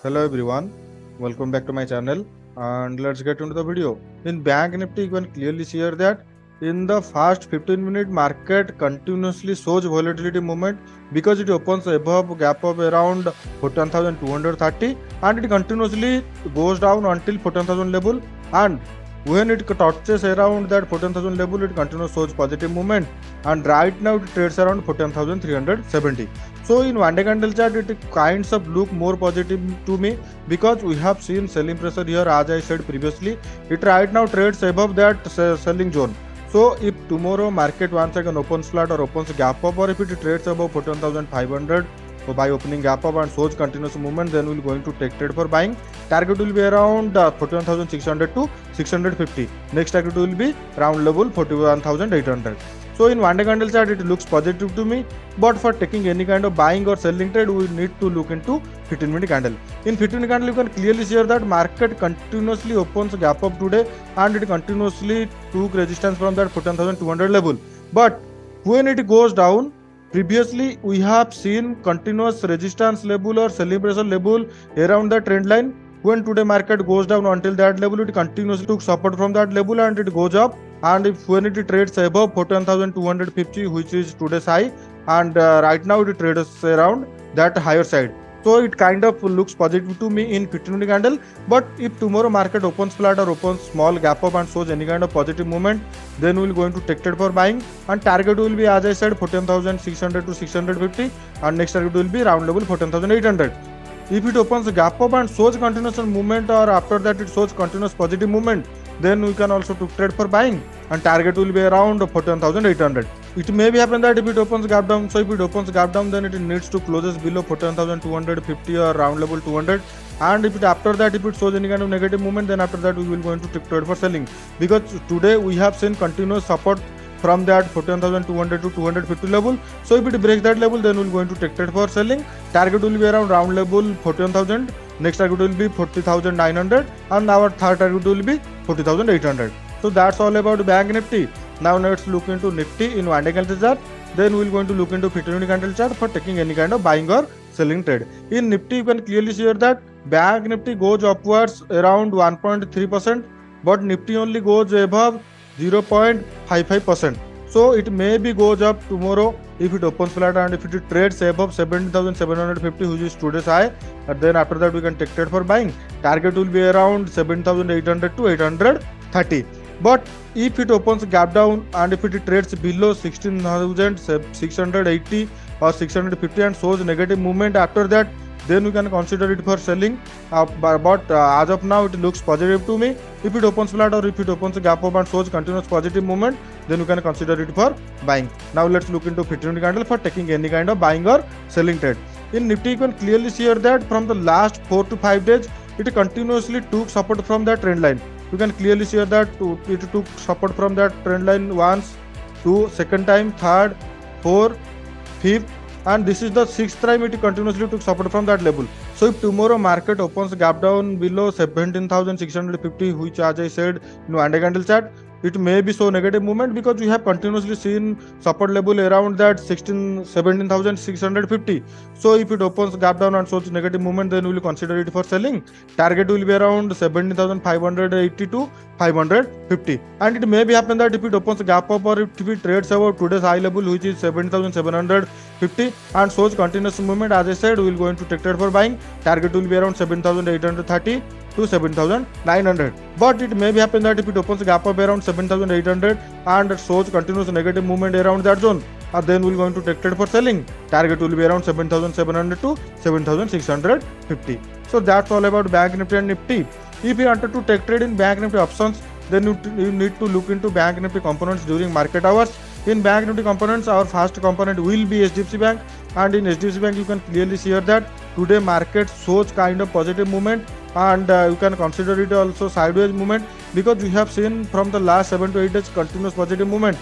Hello everyone, welcome back to my channel and let's get into the video. In Bank Nifty, you can clearly see here that in the first 15-minute market continuously shows volatility movement because it opens above gap of around 14,230 and it continuously goes down until 14,000 level, and when it touches around that 14,000 level it continues shows positive movement, and right now it trades around 14,370. So in one day candle chart, it kinds of look more positive to me because we have seen selling pressure here. As I said previously, it right now trades above that selling zone. So if tomorrow market once again opens flat or opens gap up, or if it trades above 14,500 by opening gap up and shows continuous movement, then we're going to take trade for buying. Target will be around 41,600 to 650. Next target will be round level 41,800. So in one day candle chart, it looks positive to me, but for taking any kind of buying or selling trade, we need to look into 15-minute candle. In 15-minute candle, you can clearly see that market continuously opens gap up today and it continuously took resistance from that 14,200 level. But when it goes down, previously we have seen continuous resistance level or selling pressure level around the trend line. When today market goes down until that level, it continuously took support from that level and it goes up, and if when it trades above 14,250, which is today's high, and right now it trades around that higher side, so it kind of looks positive to me in 15-minute candle. But if tomorrow market opens flat or opens small gap up and shows any kind of positive movement, then we will going to take trade for buying, and target will be, as I said, 14,600 to 650, and next target will be round level 14,800. If it opens a gap up and shows continuous movement, or after that it shows continuous positive movement, then we can also take trade for buying, and target will be around 14,800. It may be happen that if it opens gap down, so if it opens gap down, then it needs to closes below 14,250 or round level 200. And if it after that, if it shows any kind of negative movement, then after that we will going to take trade for selling, because today we have seen continuous support from that 14,200 to 250 level. So if it breaks that level, then we're going to take trade for selling. Target will be around round level 14,000. Next target will be 40,900, and our third target will be 40,800. So that's all about Bank Nifty. Now let's look into Nifty in one day candle chart. Then we're going to look into 15-minute candle chart for taking any kind of buying or selling trade. In Nifty, you can clearly see here that Bank Nifty goes upwards around 1.3%, but Nifty only goes above 0.55%. So it may be goes up tomorrow if it opens flat, and if it trades above 17,750, which is today's high, and then after that we can take trade for buying. Target will be around 7,800 to 830. But if it opens gap down and if it trades below 16,680 or 650 and shows negative movement after that, then we can consider it for selling. But as of now, it looks positive to me. If it opens flat or if it opens a gap up and shows continuous positive movement, then we can consider it for buying. Now let's look into 15-minute candle for taking any kind of buying or selling trade. In Nifty, you can clearly see here that from the last 4 to 5 days, it continuously took support from that trend line. You can clearly see here that it took support from that trend line once, two, second time, third, fourth, fifth, and this is the sixth time it continuously took support from that level. So if tomorrow market opens gap down below 17,650, which as I said in one day candle chart, it may be so negative movement because we have continuously seen support level around that 17,650. So if it opens gap down and shows negative movement, then we will consider it for selling. Target will be around 17,580 to 550, and it may be happen that if it opens a gap up or if it trades above today's high level, which is 17,750, and shows continuous movement, as I said, we will going to take trade for buying. Target will be around 7,830 to 7,900. But it may be happen that if it opens a gap up around 7,800 and shows continuous negative movement around that zone, then we're going to take trade for selling. Target will be around 7,700 to 7,650. So that's all about Bank Nifty and Nifty. If you wanted to take trade in Bank Nifty options, then you need to look into Bank Nifty components during market hours. In Bank Nifty components, our first component will be HDFC Bank, and in HDFC Bank you can clearly see here that today market shows kind of positive movement, and you can consider it also sideways movement because we have seen from the last 7 to 8 days continuous positive movement.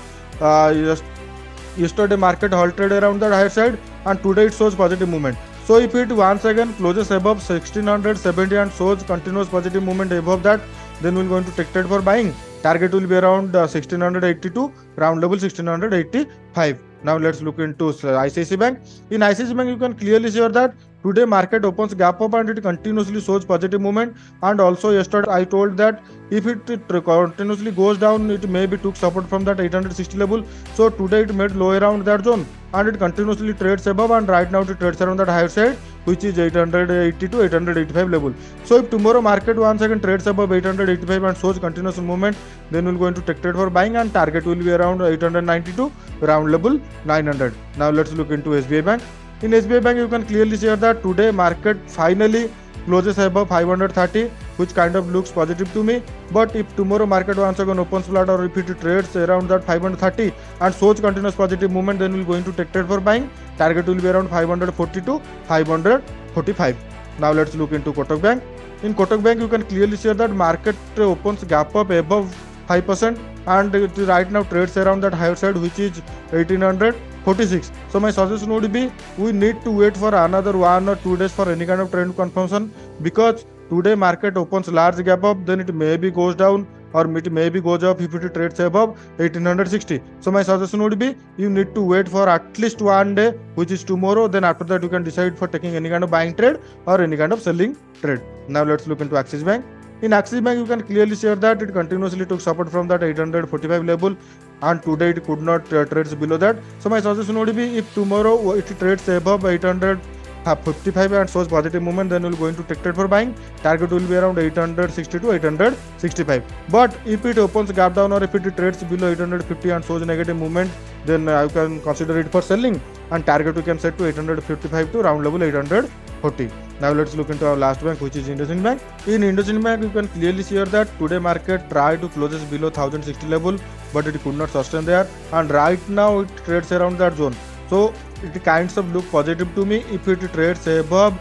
Yesterday market halted around the higher side, and today it shows positive movement. So if it once again closes above 1670 and shows continuous positive movement above that, then we're going to take trade for buying. Target will be around 1682, round level 1685. Now let's look into ICICI Bank. In ICICI Bank, you can clearly see that Today market opens gap up and it continuously shows positive movement. And also yesterday I told that if it continuously goes down, it maybe took support from that 860 level. So today it made low around that zone and it continuously trades above, and right now it trades around that higher side, which is 880 to 885 level. So if tomorrow market once again trades above 885 and shows continuous movement, then we'll go into take trade for buying, and target will be around 892, round level 900. Now let's look into SBI Bank. In SBI Bank, you can clearly see that today market finally closes above 530, which kind of looks positive to me. But if tomorrow market once again opens flat, or if it trades around that 530 and shows continuous positive movement, then we'll going to take trade for buying. Target will be around 540 to 545. Now let's look into Kotak Bank. In Kotak Bank, you can clearly see that market opens gap up above 5% and it right now trades around that higher side, which is 1846. So my suggestion would be we need to wait for another 1 or 2 days for any kind of trend confirmation, because today market opens large gap up, then it maybe goes down or it maybe goes up if it trades above 1860. So my suggestion would be you need to wait for at least 1 day, which is tomorrow. Then after that you can decide for taking any kind of buying trade or any kind of selling trade. Now let's look into Axis Bank. In Axis Bank, you can clearly see that it continuously took support from that 845 level, and today it could not trades below that. So my suggestion would be if tomorrow it trades above 855 and shows positive movement, then we'll going to take trade for buying. Target will be around 860 to 865. But if it opens gap down or if it trades below 850 and shows negative movement, then you can consider it for selling, and target we can set to 855 to round level 840. Now let's look into our last bank, which is IndusInd Bank. In IndusInd Bank, you can clearly see that today market tried to closes below 1060 level, but it could not sustain there, and right now it trades around that zone. So it kinds of look positive to me. If it trades above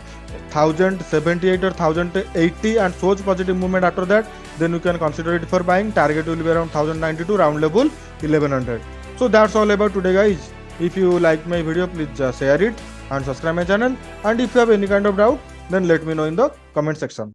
1078 or 1080 and shows positive movement after that, then you can consider it for buying. Target will be around 1092, round level 1100. So that's all about today, guys. If you like my video, please share it and subscribe my channel. And if you have any kind of doubt, then let me know in the comment section.